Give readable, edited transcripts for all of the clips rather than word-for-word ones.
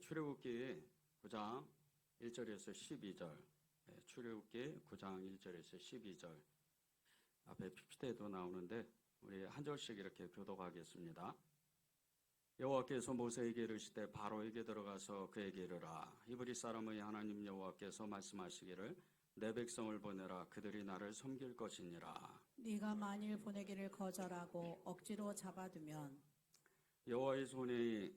출애굽기 9장 1절에서 12절, 출애굽기 9장 1절에서 12절 앞에 PPT에도 나오는데 우리 한 절씩 이렇게 교독하겠습니다. 여호와께서 모세에게 이르시되 바로에게 들어가서 그에게 이르라. 히브리 사람의 하나님 여호와께서 말씀하시기를 내 백성을 보내라. 그들이 나를 섬길 것이니라. 네가 만일 보내기를 거절하고 억지로 잡아두면 여호와의 손에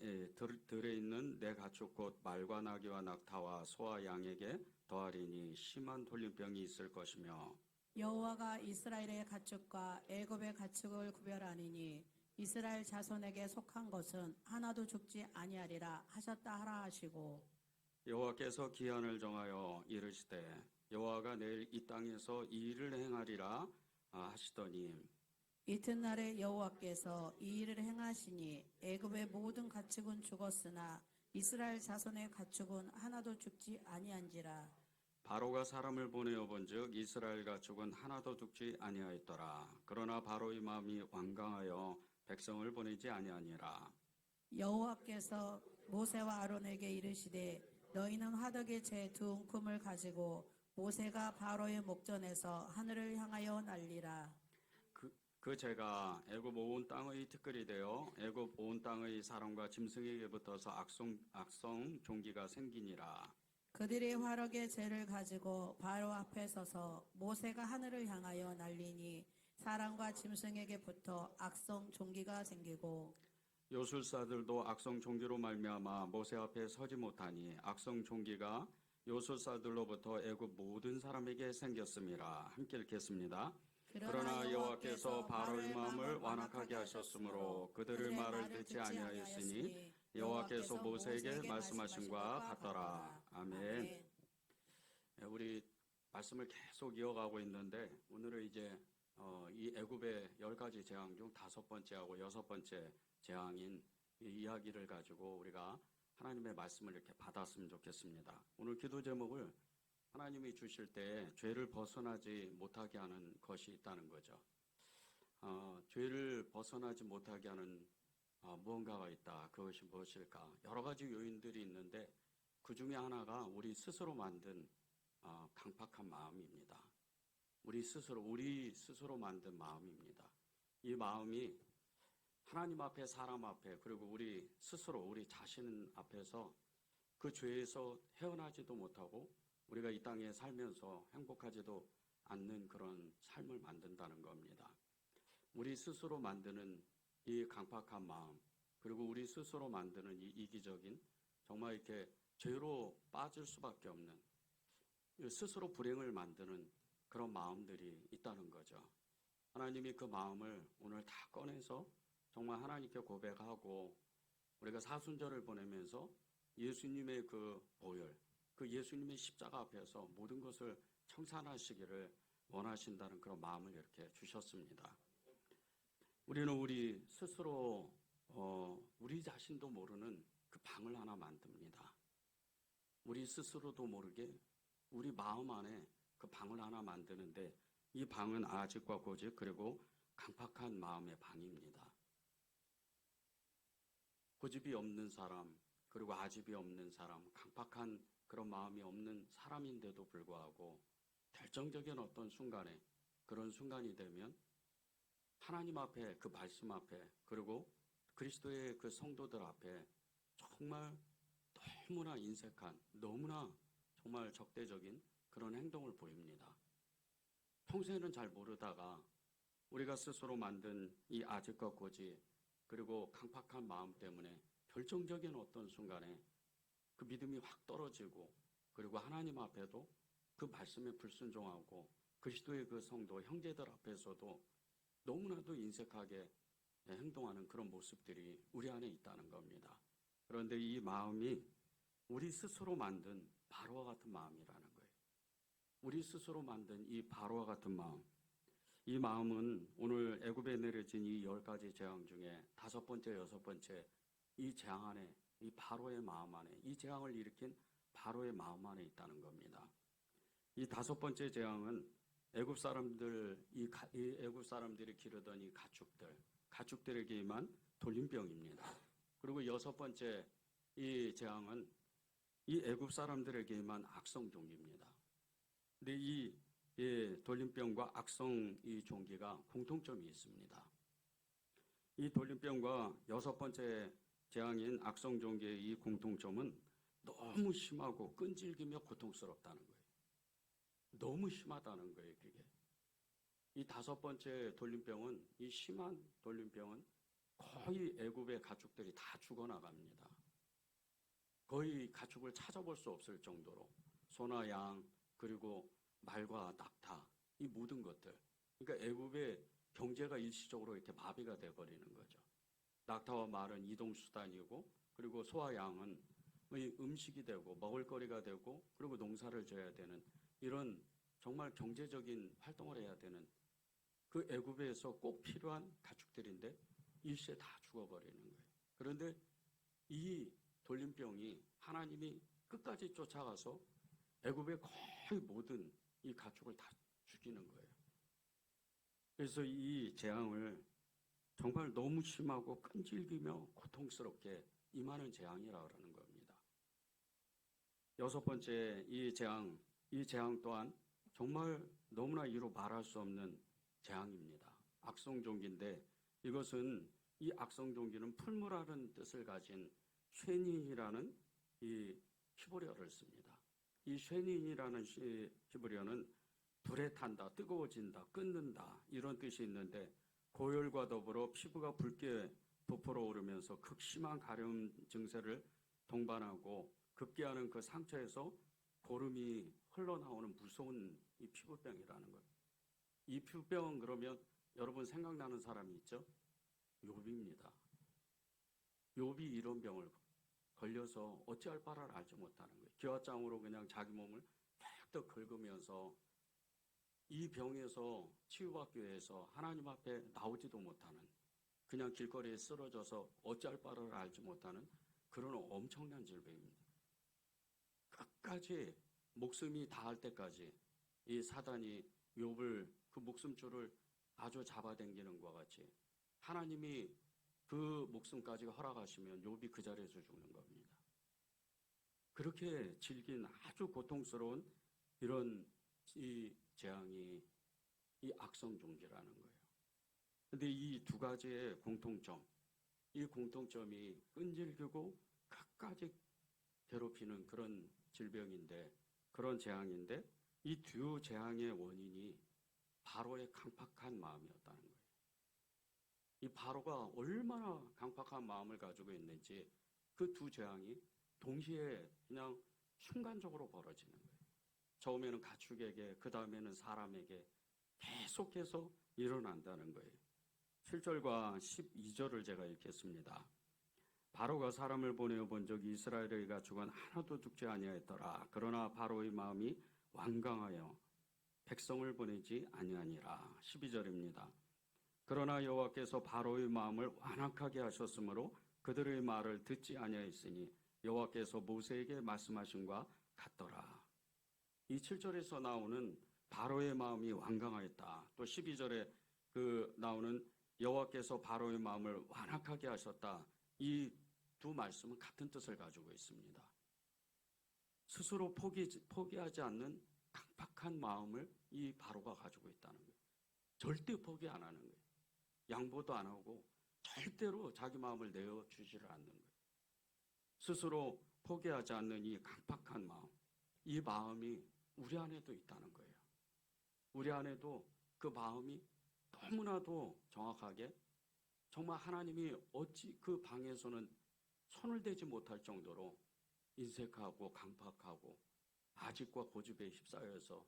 들에 있는 내 가축 곧 말과 나귀와 낙타와 소와 양에게 더하리니 심한 돌림병이 있을 것이며 여호와가 이스라엘의 가축과 애굽의 가축을 구별하니니 이스라엘 자손에게 속한 것은 하나도 죽지 아니하리라 하셨다 하라 하시고 여호와께서 기한을 정하여 이르시되 여호와가 내일 이 땅에서 이 일을 행하리라 하시더니 이튿날에 여호와께서 이 일을 행하시니 애굽의 모든 가축은 죽었으나 이스라엘 자손의 가축은 하나도 죽지 아니한지라. 바로가 사람을 보내어 본즉 이스라엘 가축은 하나도 죽지 아니하였더라. 그러나 바로의 마음이 완강하여 백성을 보내지 아니하니라. 여호와께서 모세와 아론에게 이르시되 너희는 화덕의 재 두 움큼을 가지고 모세가 바로의 목전에서 하늘을 향하여 날리라. 그 재가 애굽 온 땅의 티끌이 되어 애굽 온 땅의 사람과 짐승에게 붙어서 악성 종기가 생기니라. 그들이 화덕의 재를 가지고 바로 앞에 서서 모세가 하늘을 향하여 날리니 사람과 짐승에게 붙어 악성 종기가 생기고 요술사들도 악성 종기로 말미암아 모세 앞에 서지 못하니 악성 종기가 요술사들로부터 애굽 모든 사람에게 생겼음이라. 함께 읽겠습니다. 그러나 여호와께서 바로의 마음을 완악하게 하셨으므로 그들의 말을 듣지 아니하였으니 여호와께서 모세에게 말씀하신과 같더라. 아멘. 우리 말씀을 계속 이어가고 있는데 오늘은 이제 이 애굽의 10가지 재앙 중 5번째하고 6번째 재앙인 이 이야기를 가지고 우리가 하나님의 말씀을 이렇게 받았으면 좋겠습니다. 오늘 기도 제목을 하나님이 주실 때 죄를 벗어나지 못하게 하는 것이 있다는 거죠. 죄를 벗어나지 못하게 하는 무언가가 있다. 그것이 무엇일까? 여러 가지 요인들이 있는데 그 중에 하나가 우리 스스로 만든 강팍한 마음입니다. 우리 스스로 만든 마음입니다. 이 마음이 하나님 앞에 사람 앞에 그리고 우리 스스로 우리 자신 앞에서 그 죄에서 헤어나지도 못하고 우리가 이 땅에 살면서 행복하지도 않는 그런 삶을 만든다는 겁니다. 우리 스스로 만드는 이 강팍한 마음, 그리고 우리 스스로 만드는 이 이기적인 정말 이렇게 죄로 빠질 수밖에 없는 스스로 불행을 만드는 그런 마음들이 있다는 거죠. 하나님이 그 마음을 오늘 다 꺼내서 정말 하나님께 고백하고 우리가 사순절을 보내면서 예수님의 그 보혈, 그 예수님의 십자가 앞에서 모든 것을 청산하시기를 원하신다는 그런 마음을 이렇게 주셨습니다. 우리는 우리 스스로 우리 자신도 모르는 그 방을 하나 만듭니다. 우리 스스로도 모르게 우리 마음 안에 그 방을 하나 만드는데 이 방은 아직과 고집 그리고 강팍한 마음의 방입니다. 고집이 없는 사람 그리고 아집이 없는 사람 강팍한 그런 마음이 없는 사람인데도 불구하고 결정적인 어떤 순간에 그런 순간이 되면 하나님 앞에 그 말씀 앞에 그리고 그리스도의 그 성도들 앞에 정말 너무나 인색한 너무나 정말 적대적인 그런 행동을 보입니다. 평소에는 잘 모르다가 우리가 스스로 만든 이 아집과 고집 그리고 강팍한 마음 때문에 결정적인 어떤 순간에 그 믿음이 확 떨어지고 그리고 하나님 앞에도 그 말씀에 불순종하고 그리스도의 그 성도 형제들 앞에서도 너무나도 인색하게 행동하는 그런 모습들이 우리 안에 있다는 겁니다. 그런데 이 마음이 우리 스스로 만든 바로와 같은 마음이라는 거예요. 우리 스스로 만든 이 바로와 같은 마음. 이 마음은 오늘 애굽에 내려진 이 10가지 재앙 중에 5번째, 6번째 이 재앙 안에 이 바로의 마음 안에 이 재앙을 일으킨 바로의 마음 안에 있다는 겁니다. 이 5번째 재앙은 애굽 사람들이 기르던 이 가축들에게 임한 돌림병입니다. 그리고 6번째 이 재앙은 이 애굽 사람들에게만 악성 종기입니다. 근데 이 돌림병과 악성 이 종기가 공통점이 있습니다. 이 돌림병과 여섯 번째 재앙인 악성 종기의 이 공통점은 너무 심하고 끈질기며 고통스럽다는 거예요. 너무 심하다는 거예요, 그게. 이 다섯 번째 돌림병은, 이 심한 돌림병은 거의 애굽의 가축들이 다 죽어나갑니다. 거의 가축을 찾아볼 수 없을 정도로 소나 양 그리고 말과 낙타 이 모든 것들, 그러니까 애굽의 경제가 일시적으로 이렇게 마비가 돼버리는 거죠. 낙타와 말은 이동수단이고 그리고 소와 양은 음식이 되고 먹을거리가 되고 그리고 농사를 져야 되는 이런 정말 경제적인 활동을 해야 되는 그 애굽에서 꼭 필요한 가축들인데 일시에 다 죽어버리는 거예요. 그런데 이 돌림병이 하나님이 끝까지 쫓아가서 애굽의 거의 모든 이 가축을 다 죽이는 거예요. 그래서 이 재앙을 정말 너무 심하고 끈질기며 고통스럽게 임하는 재앙이라고 그러는 겁니다. 여섯 번째 이 재앙 또한 정말 너무나 이루 말할 수 없는 재앙입니다. 악성종기인데 이것은 이 악성종기는 풀무라는 뜻을 가진 쉐닌이라는 이 히브리어를 씁니다. 이 쉐닌이라는 히브리어는 불에 탄다, 뜨거워진다, 끊는다 이런 뜻이 있는데 고열과 더불어 피부가 붉게 부풀어 오르면서 극심한 가려움 증세를 동반하고 급기야는 그 상처에서 고름이 흘러나오는 무서운 이 피부병이라는 거예요. 이 피부병은 그러면 여러분 생각나는 사람이 있죠? 욥입니다. 욥이 이런 병을 걸려서 어찌할 바를 알지 못하는 거예요. 기와장으로 그냥 자기 몸을 푹떡 긁으면서 이 병에서 치유받기 위해서 하나님 앞에 나오지도 못하는 그냥 길거리에 쓰러져서 어찌할 바를 알지 못하는 그런 엄청난 질병입니다. 끝까지 목숨이 다할 때까지 이 사단이 욥을 그 목숨줄을 아주 잡아당기는 것과 같이 하나님이 그 목숨까지 허락하시면 욥이 그 자리에서 죽는 겁니다. 그렇게 질긴 아주 고통스러운 이런 이 재앙이 이 악성 종기라는 거예요. 근데 이 두 가지의 공통점, 이 공통점이 끈질기고 끝까지 괴롭히는 그런 질병인데, 그런 재앙인데, 이 두 재앙의 원인이 바로의 강팍한 마음이었다는 거예요. 이 바로가 얼마나 강팍한 마음을 가지고 있는지 그 두 재앙이 동시에 그냥 순간적으로 벌어지는 거예요. 처음에는 가축에게, 그 다음에는 사람에게 계속해서 일어난다는 거예요. 7절과 12절을 제가 읽겠습니다. 바로가 사람을 보내어 본 적이 이스라엘의 가축은 하나도 죽지 아니하였더라. 그러나 바로의 마음이 완강하여 백성을 보내지 아니하니라. 12절입니다. 그러나 여호와께서 바로의 마음을 완악하게 하셨으므로 그들의 말을 듣지 아니하였으니 여호와께서 모세에게 말씀하신과 같더라. 이 7절에서 나오는 바로의 마음이 완강하였다. 또 12절에 나오는 여호와께서 바로의 마음을 완악하게 하셨다. 이 두 말씀은 같은 뜻을 가지고 있습니다. 스스로 포기하지 않는 강팍한 마음을 이 바로가 가지고 있다는 거예요. 절대 포기 안 하는 거예요. 양보도 안 하고 절대로 자기 마음을 내어주지를 않는 거예요. 스스로 포기하지 않는 이 강팍한 마음, 이 마음이 우리 안에도 있다는 거예요. 우리 안에도 그 마음이 너무나도 정확하게 정말 하나님이 어찌 그 방에서는 손을 대지 못할 정도로 인색하고 강팍하고 아직과 고집에 휩싸여서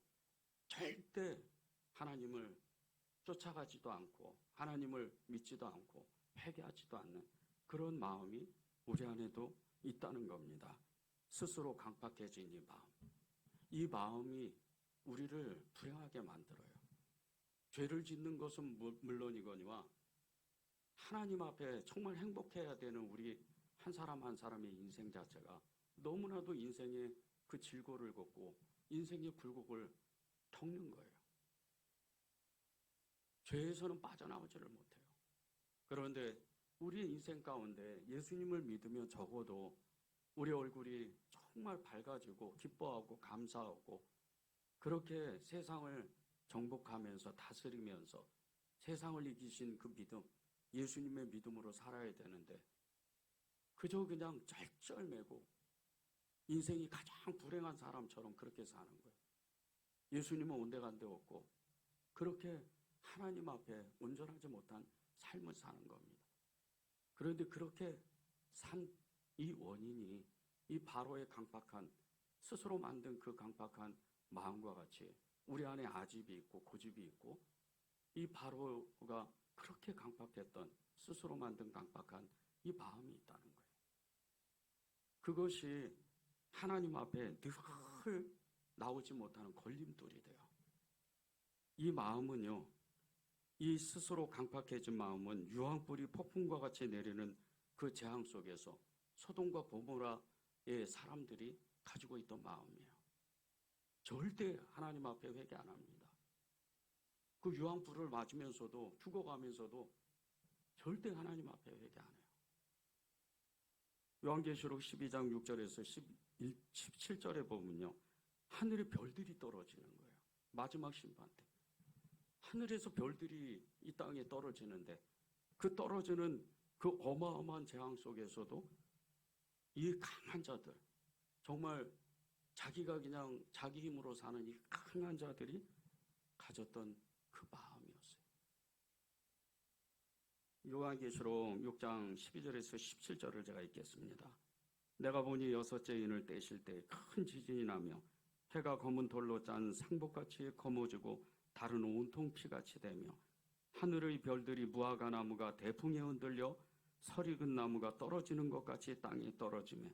절대 하나님을 쫓아가지도 않고 하나님을 믿지도 않고 회개하지도 않는 그런 마음이 우리 안에도 있다는 겁니다. 스스로 강팍해진 이 마음이 우리를 불행하게 만들어요. 죄를 짓는 것은 물론이거니와 하나님 앞에 정말 행복해야 되는 우리 한 사람 한 사람의 인생 자체가 너무나도 인생의 그 질고를 걷고 인생의 굴곡을 겪는 거예요. 죄에서는 빠져나오지를 못해요. 그런데 우리의 인생 가운데 예수님을 믿으면 적어도 우리 얼굴이 정말 밝아지고 기뻐하고 감사하고 그렇게 세상을 정복하면서 다스리면서 세상을 이기신 그 믿음, 예수님의 믿음으로 살아야 되는데 그저 그냥 쩔쩔매고 인생이 가장 불행한 사람처럼 그렇게 사는 거예요. 예수님은 온데간데 없고 그렇게 하나님 앞에 온전하지 못한 삶을 사는 겁니다. 그런데 그렇게 산 이 원인이 이 바로의 강팍한 스스로 만든 그 강팍한 마음과 같이 우리 안에 아집이 있고 고집이 있고 이 바로가 그렇게 강팍했던 스스로 만든 강팍한 이 마음이 있다는 거예요. 그것이 하나님 앞에 늘 나오지 못하는 걸림돌이 돼요. 이 마음은요, 이 스스로 강팍해진 마음은 유황불이 폭풍과 같이 내리는 그 재앙 속에서 소돔과 고모라의 사람들이 가지고 있던 마음이에요. 절대 하나님 앞에 회개 안 합니다. 그 유황불을 맞으면서도 죽어가면서도 절대 하나님 앞에 회개 안 해요. 요한계시록 12장 6절에서 17절에 보면요, 하늘에 별들이 떨어지는 거예요. 마지막 심판 때 하늘에서 별들이 이 땅에 떨어지는데 그 떨어지는 그 어마어마한 재앙 속에서도 이 강한 자들, 정말 자기가 그냥 자기 힘으로 사는 이 강한 자들이 가졌던 그 마음이었어요. 요한계시록 6장 12절에서 17절을 제가 읽겠습니다. 내가 보니 여섯째 인을 떼실 때 큰 지진이 나며 해가 검은 돌로 짠 상복같이 검어지고 달은 온통 피같이 되며 하늘의 별들이 무화과 나무가 대풍에 흔들려 설익은 나무가 떨어지는 것 같이 땅에 떨어지며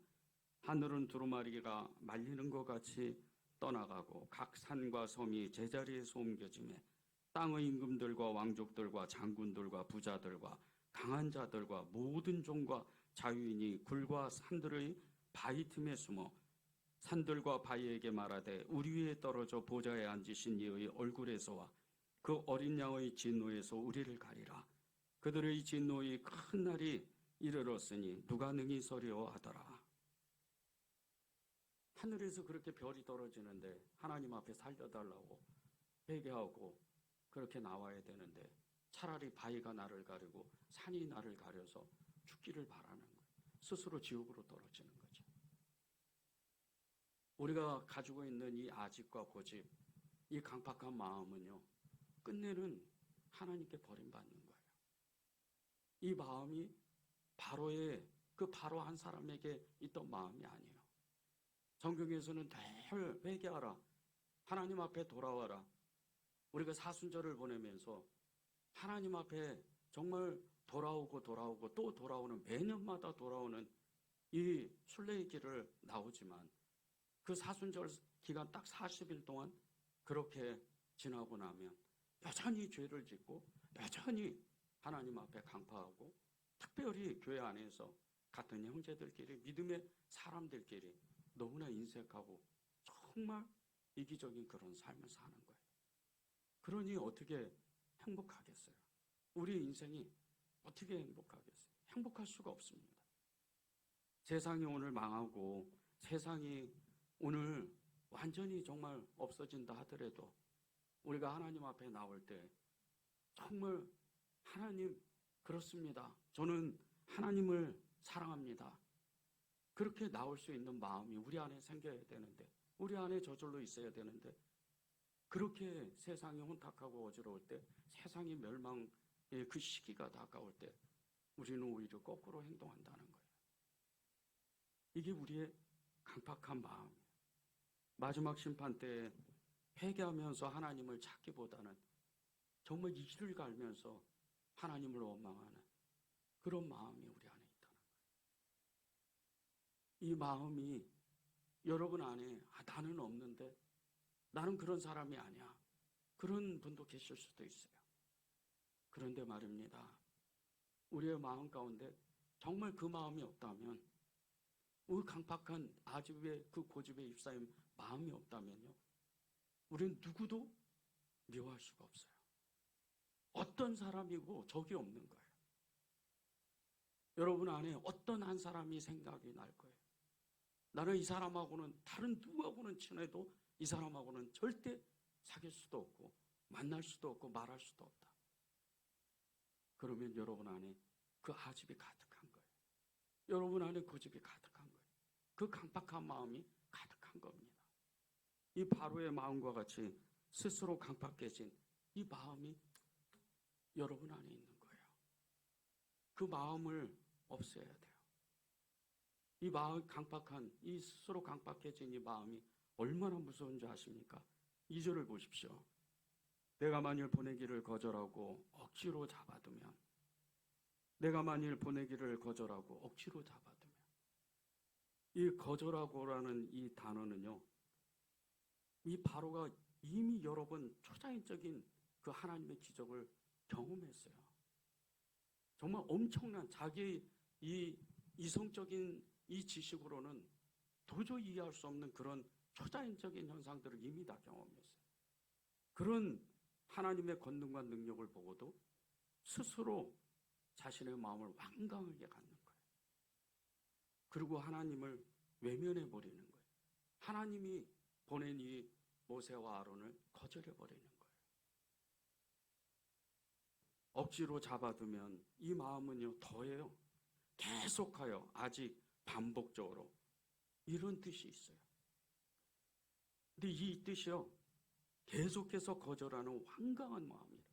하늘은 두루마리가 말리는 것 같이 떠나가고 각 산과 섬이 제자리에서 옮겨지며 땅의 임금들과 왕족들과 장군들과 부자들과 강한 자들과 모든 종과 자유인이 굴과 산들의 바위 틈에 숨어 산들과 바위에게 말하되 우리 위에 떨어져 보좌에 앉으신 이의 얼굴에서와 그 어린 양의 진노에서 우리를 가리라. 그들의 진노의 큰 날이 이르렀으니 누가 능히 서리오 하더라. 하늘에서 그렇게 별이 떨어지는데 하나님 앞에 살려달라고 회개하고 그렇게 나와야 되는데 차라리 바위가 나를 가리고 산이 나를 가려서 죽기를 바라는 거예요. 스스로 지옥으로 떨어지는 거죠. 우리가 가지고 있는 이 아집과 고집, 이 강팍한 마음은요, 끝내는 하나님께 버림받는 거예요. 이 마음이 바로의 그 바로 한 사람에게 있던 마음이 아니에요. 성경에서는 늘 회개하라, 하나님 앞에 돌아와라. 우리가 사순절을 보내면서 하나님 앞에 정말 돌아오고 또 돌아오는, 매년마다 돌아오는 이 순례의 길을 나오지만 그 사순절 기간 딱 40일 동안 그렇게 지나고 나면 여전히 죄를 짓고 여전히 하나님 앞에 강파하고, 특별히 교회 안에서 같은 형제들끼리, 믿음의 사람들끼리 너무나 인색하고 정말 이기적인 그런 삶을 사는 거예요. 그러니 어떻게 행복하겠어요? 우리 인생이 어떻게 행복하겠어요? 행복할 수가 없습니다. 세상이 오늘 망하고 세상이 오늘 완전히 정말 없어진다 하더라도 우리가 하나님 앞에 나올 때 정말 하나님, 그렇습니다. 저는 하나님을 사랑합니다. 그렇게 나올 수 있는 마음이 우리 안에 생겨야 되는데, 우리 안에 저절로 있어야 되는데, 그렇게 세상이 혼탁하고 어지러울 때, 세상이 멸망의 그 시기가 다가올 때 우리는 오히려 거꾸로 행동한다는 거예요. 이게 우리의 강팍한 마음이에요. 마지막 심판 때 회개하면서 하나님을 찾기보다는 정말 이를 갈면서 하나님을 원망하는 그런 마음이 우리 안에 있다는 거예요. 이 마음이 여러분 안에 나는 없는데, 나는 그런 사람이 아니야, 그런 분도 계실 수도 있어요. 그런데 말입니다, 우리의 마음 가운데 정말 그 마음이 없다면, 그 강팍한 아집의 그 고집에 휩싸인 마음이 없다면요, 우리는 누구도 미워할 수가 없어요. 어떤 사람이고 적이 없는 거예요. 여러분 안에 어떤 한 사람이 생각이 날 거예요. 나는 이 사람하고는 다른 누구하고는 친해도 이 사람하고는 절대 사귈 수도 없고 만날 수도 없고 말할 수도 없다. 그러면 여러분 안에 그 아집이 가득한 거예요. 여러분 안에 고집이 가득한 거예요. 그 강팍한 마음이 가득한 겁니다. 이 바로의 마음과 같이 스스로 강팍해진 이 마음이 여러분 안에 있는 거예요. 그 마음을 없애야 돼요. 이 마음 강팍한, 이 스스로 강팍해진 이 마음이 얼마나 무서운 줄 아십니까? 2절을 보십시오. 내가 만일 보내기를 거절하고 억지로 잡아두면, 내가 만일 보내기를 거절하고 억지로 잡아두면, 이 거절하고라는 이 단어는요, 이 바로가 이미 여러 번 초자연적인 그 하나님의 기적을 경험했어요. 정말 엄청난 자기의 이 이성적인 이 지식으로는 도저히 이해할 수 없는 그런 초자연적인 현상들을 이미 다 경험했어요. 그런 하나님의 권능과 능력을 보고도 스스로 자신의 마음을 완강하게 갖는 거예요. 그리고 하나님을 외면해 버리는 거예요. 하나님이 보낸 이 모세와 아론을 거절해 버리는 거예요. 억지로 잡아두면 이 마음은요 더해요. 계속하여 아직 반복적으로 이런 뜻이 있어요. 근데 이 뜻이요 계속해서 거절하는 완강한 마음이에요.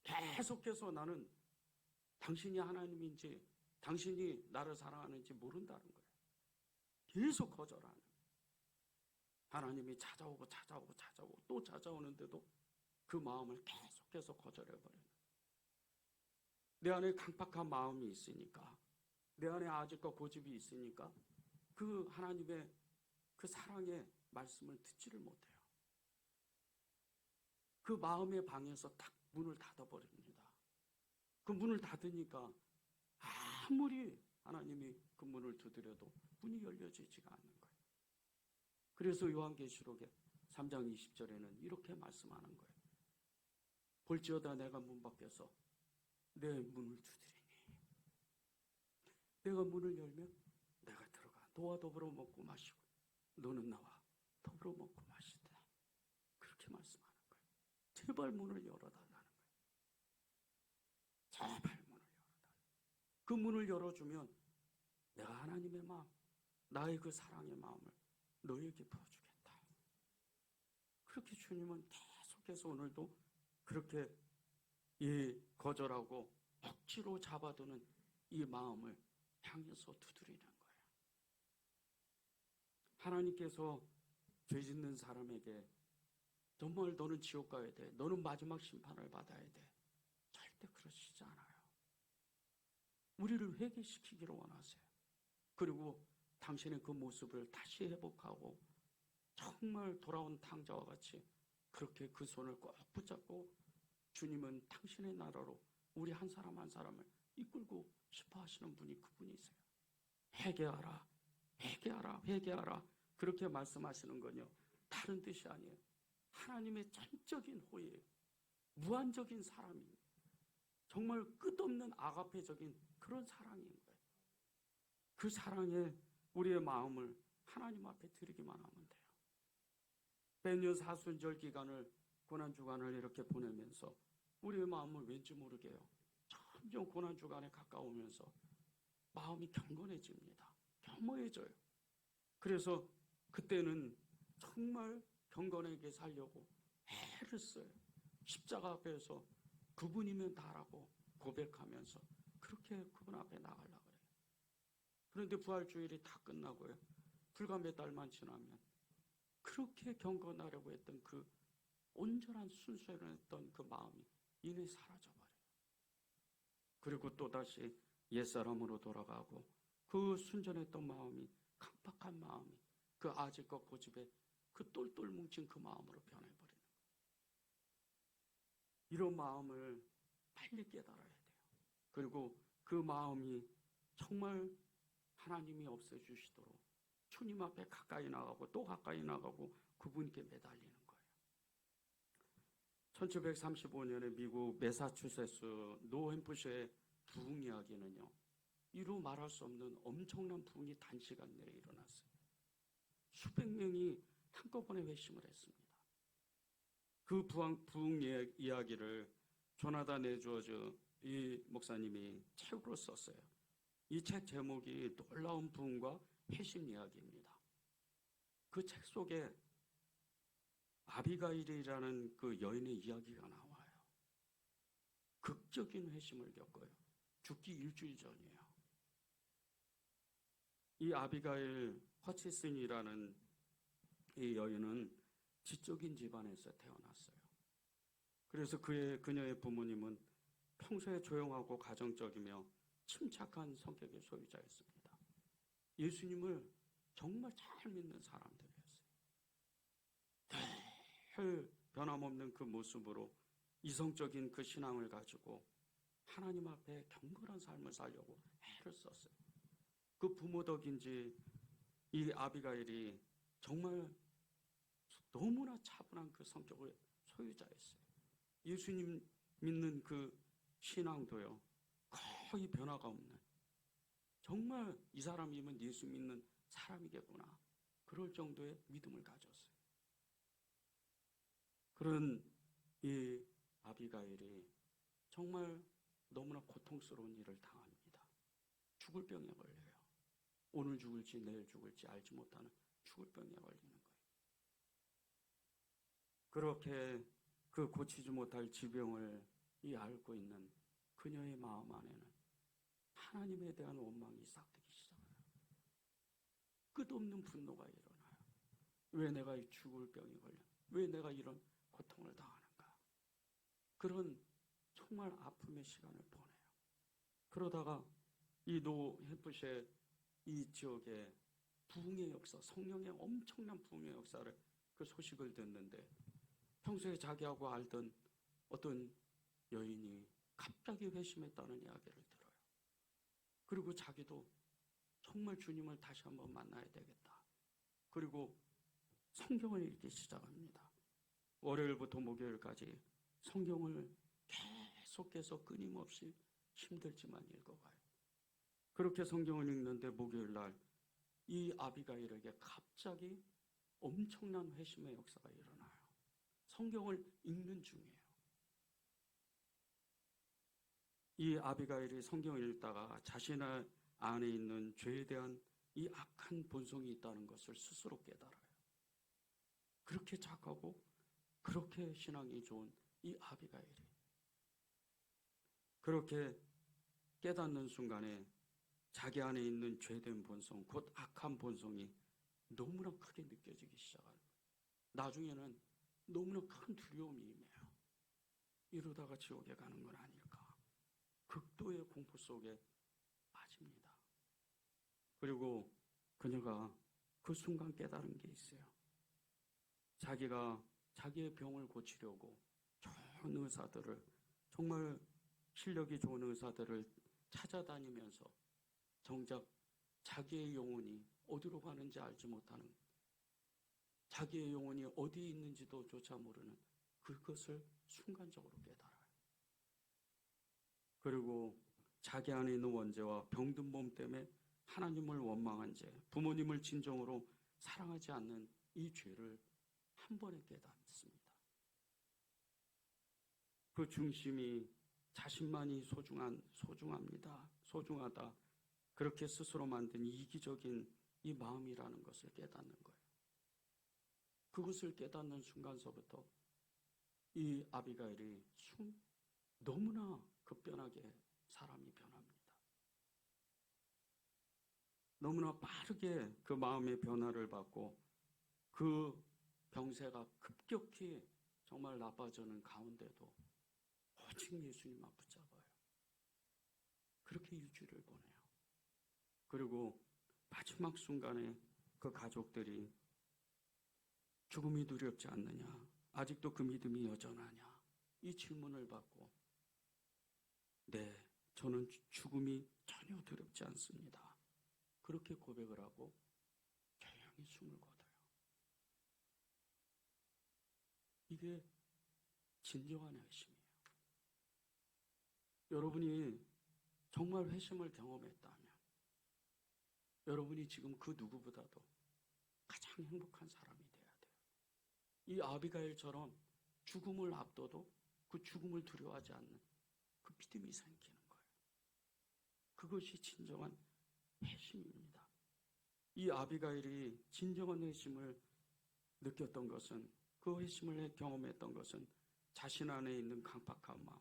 계속해서 나는 당신이 하나님인지 당신이 나를 사랑하는지 모른다는 거예요. 계속 거절하는 거예요. 하나님이 찾아오고 또 찾아오는데도 그 마음을 계속해서 거절해버려요. 내 안에 강팍한 마음이 있으니까, 내 안에 아직과 고집이 있으니까 그 하나님의 그 사랑의 말씀을 듣지를 못해요. 그 마음의 방에서 딱 문을 닫아버립니다. 그 문을 닫으니까 아무리 하나님이 그 문을 두드려도 문이 열려지지가 않는 거예요. 그래서 요한계시록에 3장 20절에는 이렇게 말씀하는 거예요. 볼지어다 내가 문 밖에서 내 문을 두드리니 내가 문을 열면 내가 들어가 너와 더불어 먹고 마시고 너는 나와 더불어 먹고 마시다. 그렇게 말씀하는 거예요. 제발 문을 열어달라는 거예요. 제발 문을 열어달라. 그 문을 열어주면 내가 하나님의 마음, 나의 그 사랑의 마음을 너에게 부어주겠다. 그렇게 주님은 계속해서 오늘도 그렇게 이 거절하고 억지로 잡아두는 이 마음을 향해서 두드리는 거예요. 하나님께서 죄 짓는 사람에게 정말 너는 지옥 가야 돼. 너는 마지막 심판을 받아야 돼. 절대 그러시지 않아요. 우리를 회개시키기를 원하세요. 그리고 당신의 그 모습을 다시 회복하고 정말 돌아온 탕자와 같이 그렇게 그 손을 꼭 붙잡고 주님은 당신의 나라로 우리 한 사람 한 사람을 이끌고 싶어 하시는 분이 그분이세요. 회개하라, 회개하라, 회개하라. 그렇게 말씀하시는 건요. 다른 뜻이 아니에요. 하나님의 전적인 호의예요. 무한적인 사랑입니다. 정말 끝없는 아가페적인 그런 사랑인 거예요. 그 사랑에 우리의 마음을 하나님 앞에 드리기만 하면 돼요. 백년 사순절 기간을 고난주간을 이렇게 보내면서 우리의 마음을 왠지 모르게요. 점점 고난주간에 가까우면서 마음이 경건해집니다. 겸허해져요. 그래서 그때는 정말 경건하게 살려고 애를 써요. 십자가 앞에서 그분이면 다라고 고백하면서 그렇게 그분 앞에 나가려고 그래요. 그런데 부활주일이 다 끝나고요. 불과 몇 달만 지나면 그렇게 경건하려고 했던 그 온전한 순수했던 그 마음이 이내 사라져버려요. 그리고 또다시 옛사람으로 돌아가고 그 순전했던 마음이 강팍한 마음이 그 아직과 고집에 그 똘똘 뭉친 그 마음으로 변해버리는 거예요. 이런 마음을 빨리 깨달아야 돼요. 그리고 그 마음이 정말 하나님이 없애주시도록 주님 앞에 가까이 나가고 또 가까이 나가고 그분께 매달리는 거예요. 1735년에 미국 매사추세츠 노햄프셔의 부흥 이야기는요. 이루 말할 수 없는 엄청난 부흥이 단시간 내에 일어났어요. 수백 명이 한꺼번에 회심을 했습니다. 그 부흥 이야기를 조나단 에드워즈 이 목사님이 책으로 썼어요. 이 책 제목이 놀라운 부흥과 회심 이야기입니다. 그 책 속에 아비가일이라는 그 여인의 이야기가 나와요. 극적인 회심을 겪어요. 죽기 일주일 전이에요. 이 아비가일 허치슨이라는 이 여인은 지적인 집안에서 태어났어요. 그래서 그녀의 부모님은 평소에 조용하고 가정적이며 침착한 성격의 소유자였습니다. 예수님을 정말 잘 믿는 사람들이었어요. 늘 변함없는 그 모습으로 이성적인 그 신앙을 가지고 하나님 앞에 경건한 삶을 살려고 애를 썼어요. 그 부모 덕인지 이 아비가일이 정말 너무나 차분한 그 성격의 소유자였어요. 예수님 믿는 그 신앙도요, 거의 변화가 없는, 정말 이 사람이면 예수 믿는 사람이겠구나, 그럴 정도의 믿음을 가졌어요. 그런 이 아비가일이 정말 너무나 고통스러운 일을 당합니다. 죽을 병에 걸려요. 오늘 죽을지 내일 죽을지 알지 못하는 죽을 병에 걸리는 거예요. 그렇게 그 고치지 못할 지병을 앓고 있는 그녀의 마음 안에는 하나님에 대한 원망이 싹트기 시작해요. 끝없는 분노가 일어나요. 왜 내가 이 죽을 병이 걸려? 왜 내가 이런 고통을 당하는가? 그런 정말 아픔의 시간을 보내요. 그러다가 이 노 햄프셔 이 지역의 부흥의 역사, 성령의 엄청난 부흥의 역사를 그 소식을 듣는데 평소에 자기하고 알던 어떤 여인이 갑자기 회심했다는 이야기를 들어요. 그리고 자기도 정말 주님을 다시 한번 만나야 되겠다. 그리고 성경을 읽기 시작합니다. 월요일부터 목요일까지 성경을 계속해서 끊임없이 힘들지만 읽어가요. 그렇게 성경을 읽는데 목요일 날 이 아비가일에게 갑자기 엄청난 회심의 역사가 일어나요. 성경을 읽는 중이에요. 이 아비가일이 성경을 읽다가 자신의 안에 있는 죄에 대한 이 악한 본성이 있다는 것을 스스로 깨달아요. 그렇게 착하고 그렇게 신앙이 좋은 이 아비가일이 그렇게 깨닫는 순간에 자기 안에 있는 죄된 본성, 곧 악한 본성이 너무나 크게 느껴지기 시작합니다. 나중에는 너무나 큰 두려움이 임해요. 이러다가 지옥에 가는 건 아닐까. 극도의 공포 속에 빠집니다. 그리고 그녀가 그 순간 깨달은 게 있어요. 자기가 자기의 병을 고치려고 좋은 의사들을, 정말 실력이 좋은 의사들을 찾아다니면서 정작 자기의 영혼이 어디로 가는지 알지 못하는, 자기의 영혼이 어디에 있는지도 조차 모르는 그것을 순간적으로 깨달아요. 그리고 자기 안에 있는 원죄와 병든 몸 때문에 하나님을 원망한 죄, 부모님을 진정으로 사랑하지 않는 이 죄를 한 번에 깨닫습니다. 그 중심이 자신만이 소중하다. 그렇게 스스로 만든 이기적인 이 마음이라는 것을 깨닫는 거예요. 그것을 깨닫는 순간서부터 이 아비가일이 너무나 급변하게 사람이 변합니다. 너무나 빠르게 그 마음의 변화를 받고 그 병세가 급격히 정말 나빠지는 가운데도 오직 예수님만 붙잡아요. 그렇게 일주일을 보내요. 그리고 마지막 순간에 그 가족들이 죽음이 두렵지 않느냐? 아직도 그 믿음이 여전하냐? 이 질문을 받고 네, 저는 죽음이 전혀 두렵지 않습니다. 그렇게 고백을 하고 조용히 숨을 거둬요. 이게 진정한 회심이에요. 여러분이 정말 회심을 경험했다면 여러분이 지금 그 누구보다도 가장 행복한 사람이 돼야 돼요. 이 아비가일처럼 죽음을 앞둬도 그 죽음을 두려워하지 않는 그 믿음이 생기는 거예요. 그것이 진정한 회심입니다. 이 아비가일이 진정한 회심을 느꼈던 것은, 그 회심을 경험했던 것은 자신 안에 있는 강팍한 마음,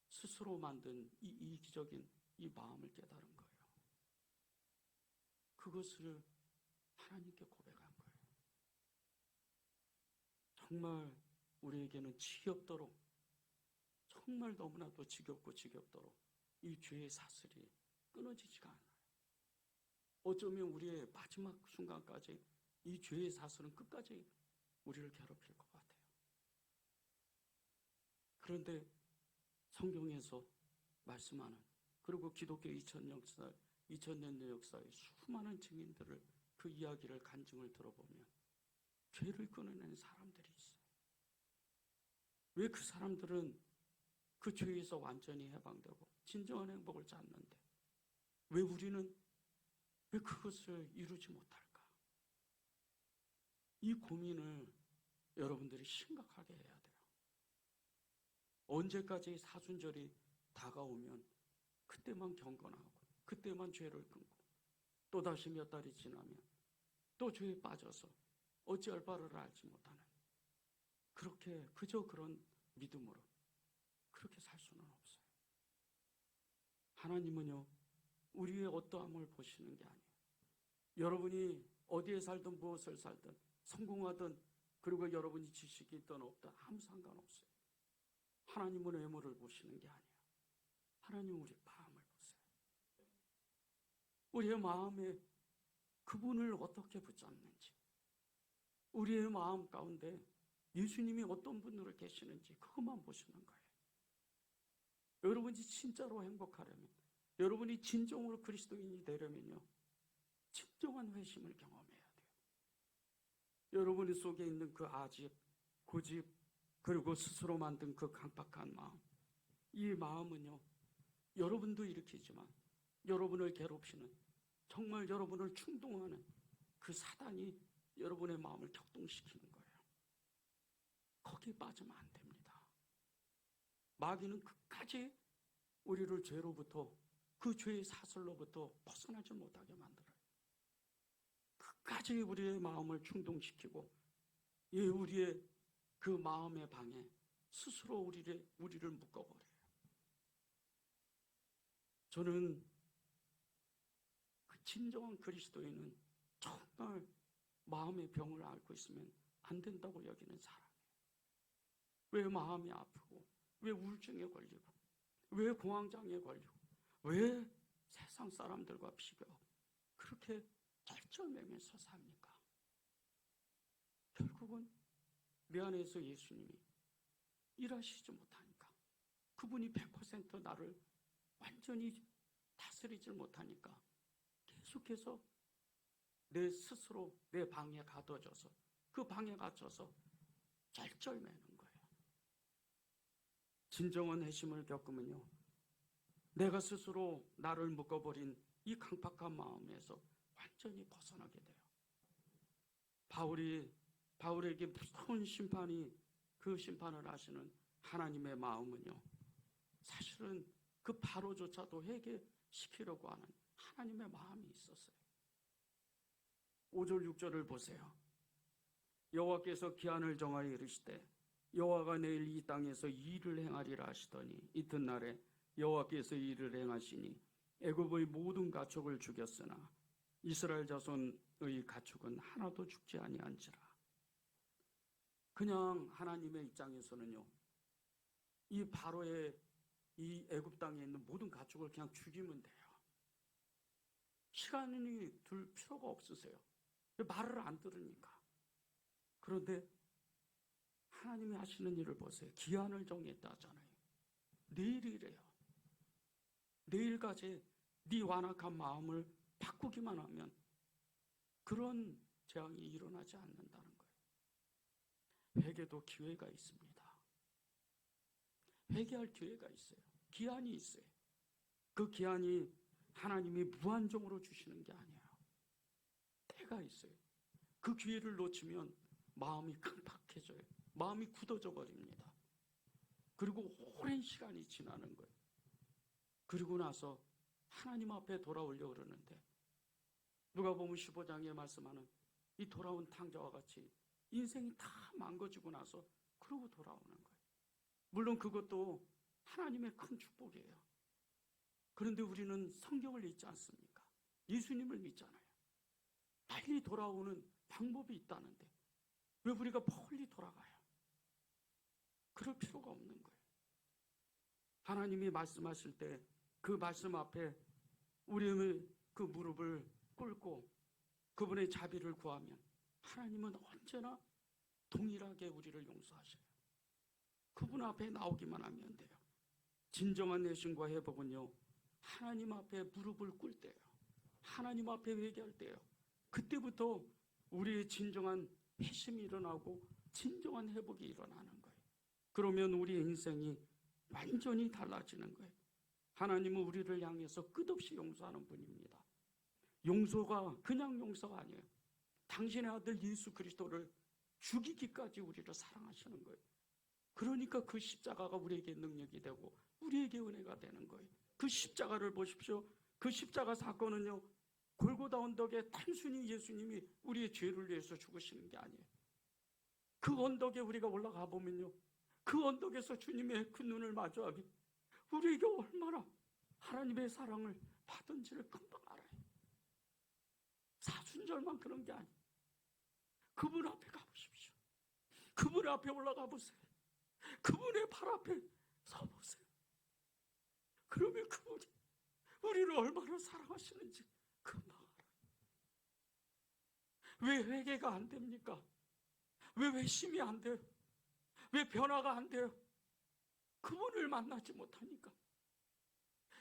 스스로 만든 이 이기적인 이 마음을 깨달은 거예요. 그것을 하나님께 고백한 거예요. 정말 우리에게는 지겹도록, 정말 너무나도 지겹고 지겹도록 이 죄의 사슬이 끊어지지가 않아요. 어쩌면 우리의 마지막 순간까지 이 죄의 사슬은 끝까지 우리를 괴롭힐 것 같아요. 그런데 성경에서 말씀하는, 그리고 기독교 2000년 역사의 수많은 증인들을, 그 이야기를 간증을 들어보면 죄를 끊어내는 사람들이 있어요. 왜 그 사람들은 그 죄에서 완전히 해방되고 진정한 행복을 찾는데 왜 우리는 왜 그것을 이루지 못할까? 이 고민을 여러분들이 심각하게 해야 돼요. 언제까지 사순절이 다가오면 그때만 경건하고 그때만 죄를 끊고 또다시 몇 달이 지나면 또 죄에 빠져서 어찌할 바를 알지 못하는, 그렇게 그저 그런 믿음으로 그렇게 살 수는 없어요. 하나님은요, 우리의 어떠함을 보시는 게 아니에요. 여러분이 어디에 살든 무엇을 살든 성공하든, 그리고 여러분이 지식이 있든 없든 아무 상관없어요. 하나님은 외모를 보시는 게 아니에요. 하나님은 우리 마음을 보세요. 우리의 마음에 그분을 어떻게 붙잡는지, 우리의 마음 가운데 예수님이 어떤 분으로 계시는지 그것만 보시는 거예요. 여러분이 진짜로 행복하려면, 여러분이 진정으로 그리스도인이 되려면요, 진정한 회심을 경험해야 돼요. 여러분 속에 있는 그 아집, 고집, 그리고 스스로 만든 그 강팍한 마음, 이 마음은요, 여러분도 일으키지만 여러분을 괴롭히는, 정말 여러분을 충동하는 그 사단이 여러분의 마음을 격동시키는 거예요. 거기에 빠지면 안 됩니다. 마귀는 끝까지 우리를 죄로부터, 그 죄의 사슬로부터 벗어나지 못하게 만들어요. 끝까지 우리의 마음을 충동시키고, 우리의 그 마음의 방에 스스로 우리를 묶어버려요. 저는 그 진정한 그리스도인은 정말 마음의 병을 앓고 있으면 안 된다고 여기는 사람이에요. 왜 마음이 아프고, 왜 우울증에 걸리고, 왜 공황장애에 걸리고, 왜 세상 사람들과 비교 그렇게 절절매면서 삽니까? 결국은 내 안에서 예수님이 일하시지 못하니까, 그분이 100% 나를 완전히 다스리지 못하니까 계속해서 내 스스로 내 방에 가둬져서, 그 방에 갇혀서 절절매는 거예요. 진정한 회심을 겪으면요, 내가 스스로 나를 묶어버린 이 강팍한 마음에서 완전히 벗어나게 돼요. 바울에게 무서운 심판이, 그 심판을 하시는 하나님의 마음은요, 사실은 그 바로조차도 회개시키려고 하는 하나님의 마음이 있었어요. 5절 6절을 보세요. 여호와께서 기한을 정하여 이르시되 여호와가 내일 이 땅에서 일을 행하리라 하시더니 이튿날에 여호와께서 일을 행하시니 애굽의 모든 가축을 죽였으나 이스라엘 자손의 가축은 하나도 죽지 아니한지라. 그냥 하나님의 입장에서는요, 이 바로의 이 애굽 땅에 있는 모든 가축을 그냥 죽이면 돼요. 시간이 둘 필요가 없으세요. 말을 안 들으니까. 그런데 하나님이 하시는 일을 보세요. 기한을 정했다 하잖아요. 내일이래요. 내일까지 네 완악한 마음을 바꾸기만 하면 그런 재앙이 일어나지 않는다는 거예요. 회개도 기회가 있습니다. 회개할 기회가 있어요. 기한이 있어요. 그 기한이 하나님이 무한정으로 주시는 게 아니에요. 기회가 있어요. 그 기회를 놓치면 마음이 강팍해져요. 마음이 굳어져 버립니다. 그리고 오랜 시간이 지나는 거예요. 그리고 나서 하나님 앞에 돌아오려고 그러는데 누가복음 15장에 말씀하는 이 돌아온 탕자와 같이 인생이 다 망가지고 나서 그러고 돌아오는 거예요. 물론 그것도 하나님의 큰 축복이에요. 그런데 우리는 성경을 읽지 않습니까? 예수님을 믿잖아요. 빨리 돌아오는 방법이 있다는데 왜 우리가 멀리 돌아가요? 그럴 필요가 없는 거예요. 하나님이 말씀하실 때 그 말씀 앞에 우리의 그 무릎을 꿇고 그분의 자비를 구하면 하나님은 언제나 동일하게 우리를 용서하셔요. 그분 앞에 나오기만 하면 돼요. 진정한 내심과 회복은요, 하나님 앞에 무릎을 꿇을 때예요. 하나님 앞에 회개할 때예요. 그때부터 우리의 진정한 회심이 일어나고 진정한 회복이 일어나는 거예요. 그러면 우리의 인생이 완전히 달라지는 거예요. 하나님은 우리를 향해서 끝없이 용서하는 분입니다. 용서가 그냥 용서가 아니에요. 당신의 아들 예수 그리스도를 죽이기까지 우리를 사랑하시는 거예요. 그러니까 그 십자가가 우리에게 능력이 되고 우리에게 은혜가 되는 거예요. 그 십자가를 보십시오. 그 십자가 사건은요, 골고다 언덕에 단순히 예수님이 우리의 죄를 위해서 죽으시는 게 아니에요. 그 언덕에 우리가 올라가 보면요, 그 언덕에서 주님의 그 눈을 마주하면 우리에게 얼마나 하나님의 사랑을 받은지를 금방 알아요. 사순절만 그런 게 아니에요. 그분 앞에 가보십시오. 그분 앞에 올라가 보세요. 그분의 발 앞에 서보세요. 그러면 그분이 우리를 얼마나 사랑하시는지 금방 알아요. 왜 회개가 안 됩니까? 왜 회심이 안 돼요? 왜 변화가 안 돼요? 그분을 만나지 못하니까.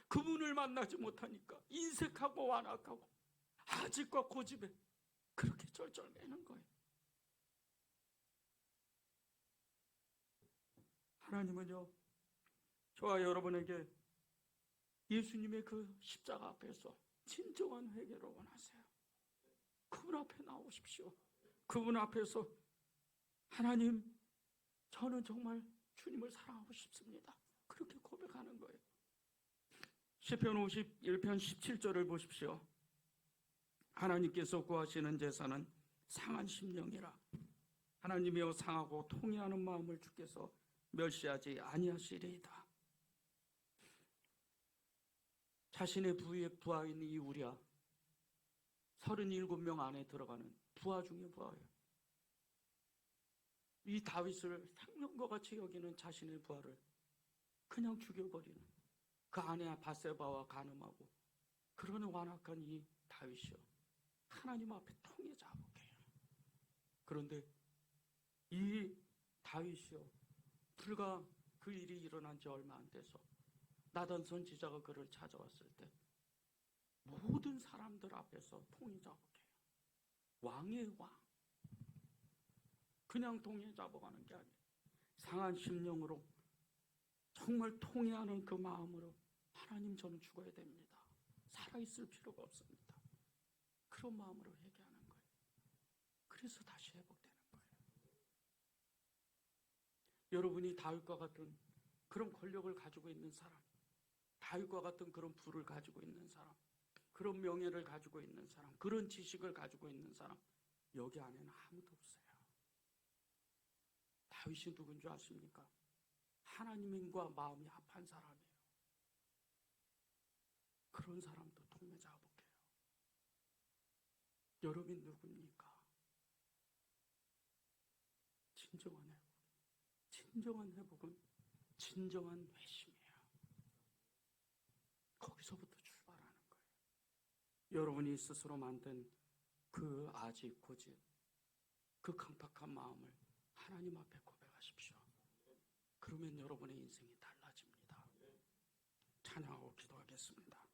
그분을 만나지 못하니까 인색하고 완악하고 아직과 고집에 그렇게 쩔쩔매는 거예요. 하나님은요, 저와 여러분에게 예수님의 그 십자가 앞에서 진정한 회개를 원하세요. 그분 앞에 나오십시오. 그분 앞에서 하나님, 저는 정말 주님을 사랑하고 싶습니다. 그렇게 고백하는 거예요. 시편 51편 17절을 보십시오. 하나님께서 구하시는 제사는 상한 심령이라. 하나님이여 상하고 통회하는 마음을 주께서 멸시하지 아니하시리이다. 자신의 부하인 이 우리야 37명 안에 들어가는 부하 중에 부하예요. 이 다윗을 생명과 같이 여기는 자신의 부하를 그냥 죽여버리는 그 아내 바세바와 간음하고 그런 완악한 이 다윗이요, 하나님 앞에 통해자복해요. 그런데 이 다윗이요, 불과 그 일이 일어난 지 얼마 안 돼서 나단 선지자가 그를 찾아왔을 때 모든 사람들 앞에서 통해자복해요. 왕의 왕. 그냥 통해자복하는 게 아니에요. 상한 심령으로 정말 통해하는 그 마음으로 하나님, 저는 죽어야 됩니다. 살아있을 필요가 없습니다. 그런 마음으로 회개하는 거예요. 그래서 다시 회복되는 거예요. 여러분이 다윗과 같은 그런 권력을 가지고 있는 사람, 다윗과 같은 그런 부를 가지고 있는 사람, 그런 명예를 가지고 있는 사람, 그런 지식을 가지고 있는 사람, 여기 안에는 아무도 없어요. 다윗이 누군 줄 아십니까? 하나님과 마음이 합한 사람이에요. 그런 사람도 통해자복해요. 여러분 누굽니까? 진정한 회복. 진정한 회복은 진정한 회심이에요. 거기서부터 출발하는 거예요. 여러분이 스스로 만든 그 아직 고집, 그 강팍한 마음을 하나님 앞에 고백하십시오. 그러면 여러분의 인생이 달라집니다. 찬양하고 기도하겠습니다.